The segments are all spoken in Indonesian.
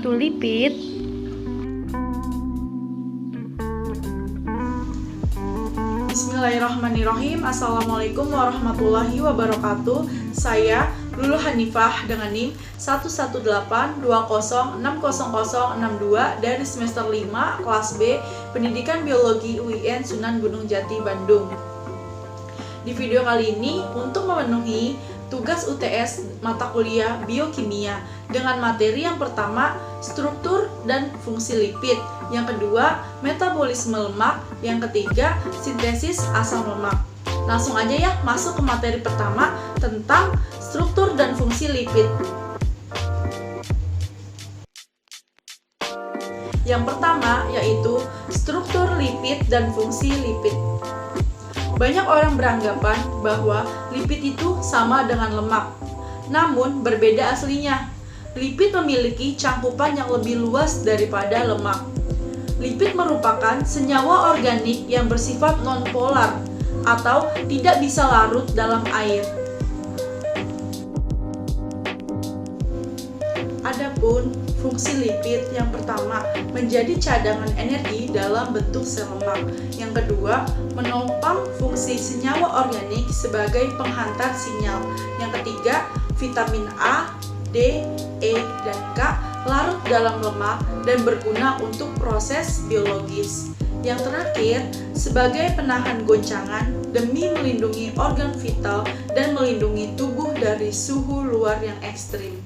itu lipid? Bismillahirrahmanirrahim. Assalamualaikum warahmatullahi wabarakatuh. Saya Lulu Hanifah dengan NIM 11820600062 dari semester 5 kelas B Pendidikan Biologi UIN Sunan Gunung Jati, Bandung. Di video kali ini untuk memenuhi tugas UTS mata kuliah biokimia dengan materi yang pertama struktur dan fungsi lipid, yang kedua metabolisme lemak, yang ketiga sintesis asam lemak. Langsung aja ya masuk ke materi pertama tentang struktur dan fungsi lipid. Yang pertama yaitu struktur lipid dan fungsi lipid. Banyak orang beranggapan bahwa lipid itu sama dengan lemak, namun berbeda aslinya. Lipid memiliki cangkupan yang lebih luas daripada lemak. Lipid merupakan senyawa organik yang bersifat nonpolar atau tidak bisa larut dalam air. Adapun fungsi lipid, yang pertama menjadi cadangan energi dalam bentuk sel lemak, yang kedua menopang fungsi senyawa organik sebagai penghantar sinyal, yang ketiga vitamin A, D, E, dan K larut dalam lemak dan berguna untuk proses biologis. Yang terakhir, sebagai penahan goncangan demi melindungi organ vital dan melindungi tubuh dari suhu luar yang ekstrim.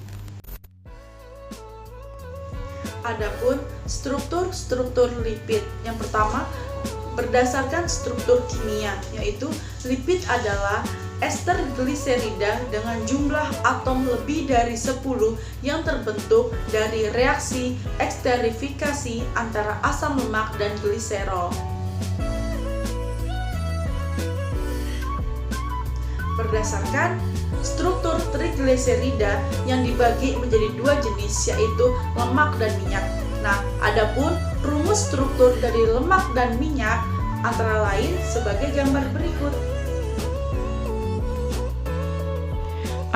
Adapun struktur lipid, yang pertama berdasarkan struktur kimia, yaitu lipid adalah ester gliserida dengan jumlah atom lebih dari 10 yang terbentuk dari reaksi esterifikasi antara asam lemak dan gliserol. Berdasarkan struktur trigliserida yang dibagi menjadi dua jenis, yaitu lemak dan minyak. Nah, adapun rumus struktur dari lemak dan minyak antara lain sebagai gambar berikut.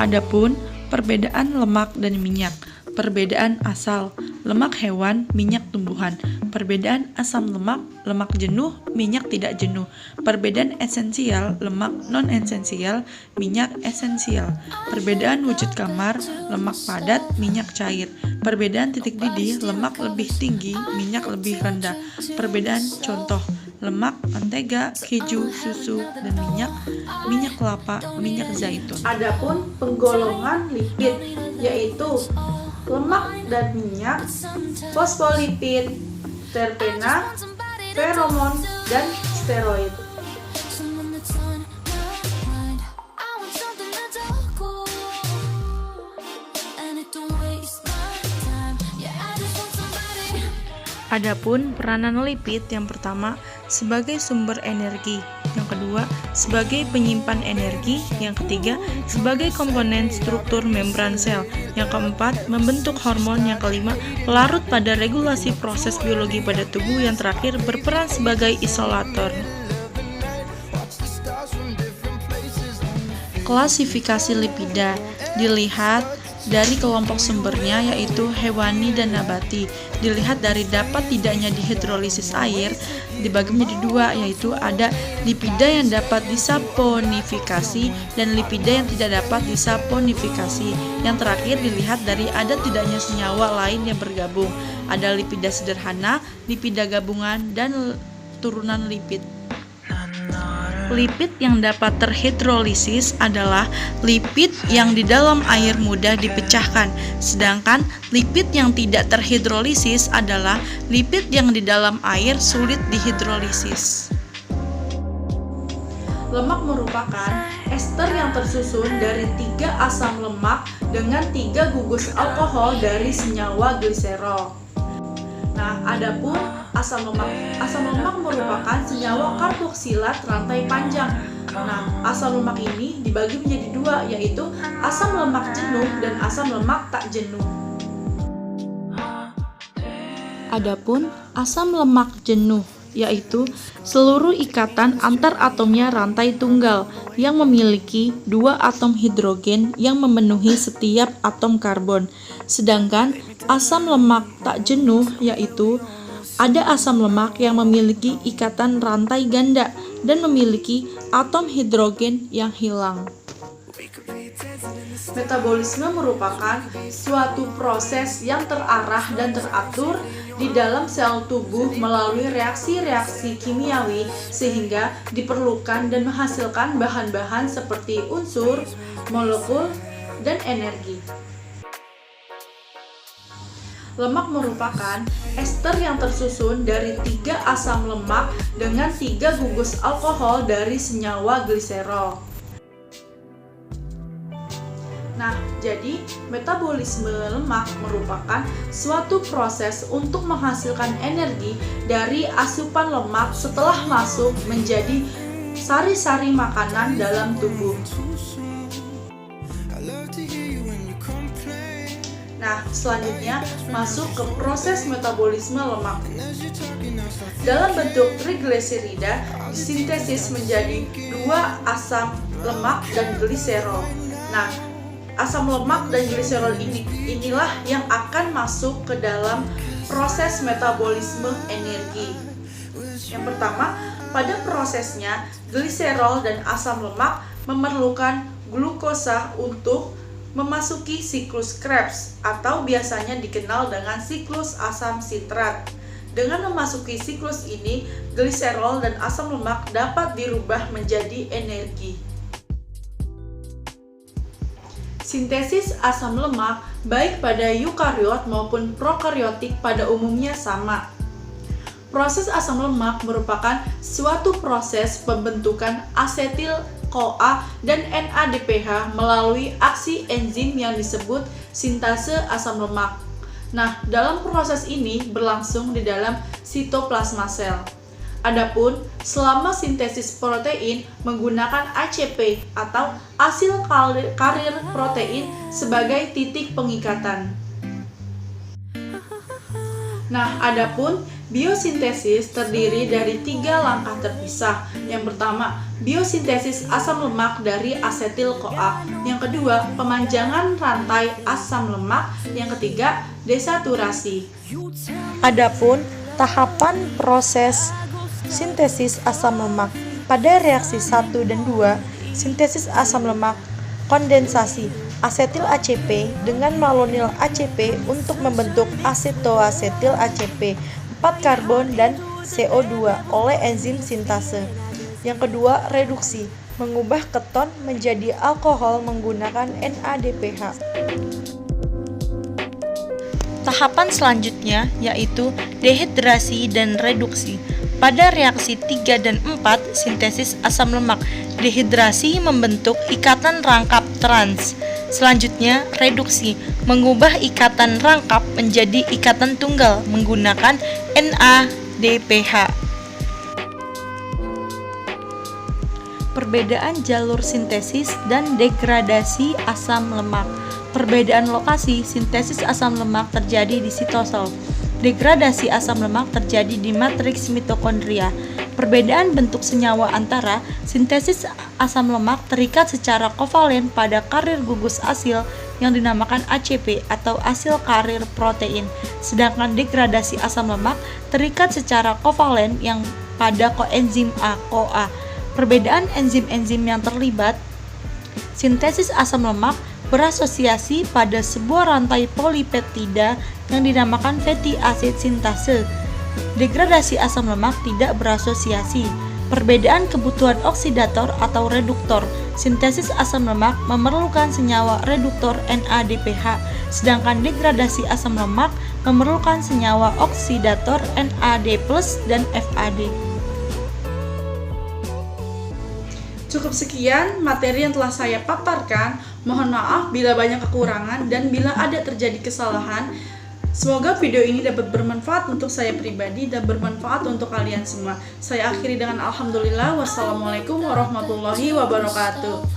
Adapun perbedaan lemak dan minyak, perbedaan asal, lemak hewan, minyak tumbuhan, perbedaan asam lemak, lemak jenuh, minyak tidak jenuh, perbedaan esensial, lemak non-esensial, minyak esensial, perbedaan wujud kamar, lemak padat, minyak cair, perbedaan titik didih, lemak lebih tinggi, minyak lebih rendah, perbedaan contoh, lemak, mentega, keju, susu, dan minyak kelapa, minyak zaitun. Adapun penggolongan lipid, yaitu lemak dan minyak, fosfolipid, terpena, feromon, dan steroid. Adapun peranan lipid, yang pertama sebagai sumber energi, yang kedua sebagai penyimpan energi, yang ketiga sebagai komponen struktur membran sel, yang keempat membentuk hormon, yang kelima larut pada regulasi proses biologi pada tubuh, yang terakhir berperan sebagai isolator. Klasifikasi lipida dilihat dari kelompok sumbernya, yaitu hewani dan nabati. Dilihat dari dapat tidaknya dihidrolisis air, dibagi menjadi dua, yaitu ada lipida yang dapat disaponifikasi dan lipida yang tidak dapat disaponifikasi. Yang terakhir dilihat dari ada tidaknya senyawa lain yang bergabung. Ada lipida sederhana, lipida gabungan, dan turunan lipid. Lipid yang dapat terhidrolisis adalah lipid yang di dalam air mudah dipecahkan, sedangkan lipid yang tidak terhidrolisis adalah lipid yang di dalam air sulit dihidrolisis. Lemak merupakan ester yang tersusun dari 3 asam lemak dengan 3 gugus alkohol dari senyawa gliserol. Nah, adapun asam lemak merupakan senyawa karboksilat rantai panjang. Nah, asam lemak ini dibagi menjadi dua, yaitu asam lemak jenuh dan asam lemak tak jenuh. Adapun asam lemak jenuh yaitu seluruh ikatan antar atomnya rantai tunggal yang memiliki 2 atom hidrogen yang memenuhi setiap atom karbon. Sedangkan Asam lemak tak jenuh yaitu ada asam lemak yang memiliki ikatan rantai ganda dan memiliki atom hidrogen yang hilang. Metabolisme merupakan suatu proses yang terarah dan teratur di dalam sel tubuh melalui reaksi-reaksi kimiawi sehingga diperlukan dan menghasilkan bahan-bahan seperti unsur, molekul, dan energi. Lemak merupakan ester yang tersusun dari 3 asam lemak dengan 3 gugus alkohol dari senyawa gliserol. Nah, jadi metabolisme lemak merupakan suatu proses untuk menghasilkan energi dari asupan lemak setelah masuk menjadi sari-sari makanan dalam tubuh. Nah, selanjutnya masuk ke proses metabolisme lemak. Dalam bentuk trigliserida disintesis menjadi 2 asam lemak dan gliserol. Nah, asam lemak dan gliserol inilah yang akan masuk ke dalam proses metabolisme energi. Yang pertama, pada prosesnya gliserol dan asam lemak memerlukan glukosa untuk memasuki siklus Krebs atau biasanya dikenal dengan siklus asam sitrat. Dengan memasuki siklus ini, gliserol dan asam lemak dapat dirubah menjadi energi. Sintesis asam lemak baik pada eukariot maupun prokariotik pada umumnya sama. Proses asam lemak merupakan suatu proses pembentukan asetil-CoA dan NADPH melalui aksi enzim yang disebut sintase asam lemak. Nah, dalam proses ini berlangsung di dalam sitoplasma sel. Adapun selama sintesis protein menggunakan ACP atau asil karir protein sebagai titik pengikatan. Nah, adapun biosintesis terdiri dari 3 langkah terpisah. Yang pertama, biosintesis asam lemak dari asetil-CoA. Yang kedua, pemanjangan rantai asam lemak. Yang ketiga, desaturasi. Adapun tahapan proses sintesis asam lemak. Pada reaksi 1 dan 2, sintesis asam lemak kondensasi asetil ACP dengan malonyl ACP untuk membentuk asetoasetil ACP 4 karbon dan CO2 oleh enzim sintase. Yang kedua, reduksi, mengubah keton menjadi alkohol menggunakan NADPH. Tahapan selanjutnya yaitu dehidrasi dan reduksi. Pada reaksi 3 dan 4, sintesis asam lemak, dehidrasi membentuk ikatan rangkap trans. Selanjutnya, reduksi, mengubah ikatan rangkap menjadi ikatan tunggal menggunakan NADPH. Perbedaan jalur sintesis dan degradasi asam lemak. Perbedaan lokasi sintesis asam lemak terjadi di sitosol. Degradasi asam lemak terjadi di matriks mitokondria. Perbedaan bentuk senyawa antara sintesis asam lemak terikat secara kovalen pada karir gugus asil yang dinamakan ACP atau asil karir protein, sedangkan degradasi asam lemak terikat secara kovalen yang pada koenzim A-CoA. Perbedaan enzim-enzim yang terlibat, sintesis asam lemak berasosiasi pada sebuah rantai polipeptida yang dinamakan fatty acid sintase. Degradasi asam lemak tidak berasosiasi. Perbedaan kebutuhan oksidator atau reduktor. Sintesis asam lemak memerlukan senyawa reduktor NADPH, sedangkan degradasi asam lemak memerlukan senyawa oksidator NAD+ dan FAD. Cukup sekian materi yang telah saya paparkan. Mohon maaf bila banyak kekurangan dan bila ada terjadi kesalahan. Semoga video ini dapat bermanfaat untuk saya pribadi dan bermanfaat untuk kalian semua. Saya akhiri dengan alhamdulillah. Wassalamualaikum warahmatullahi wabarakatuh.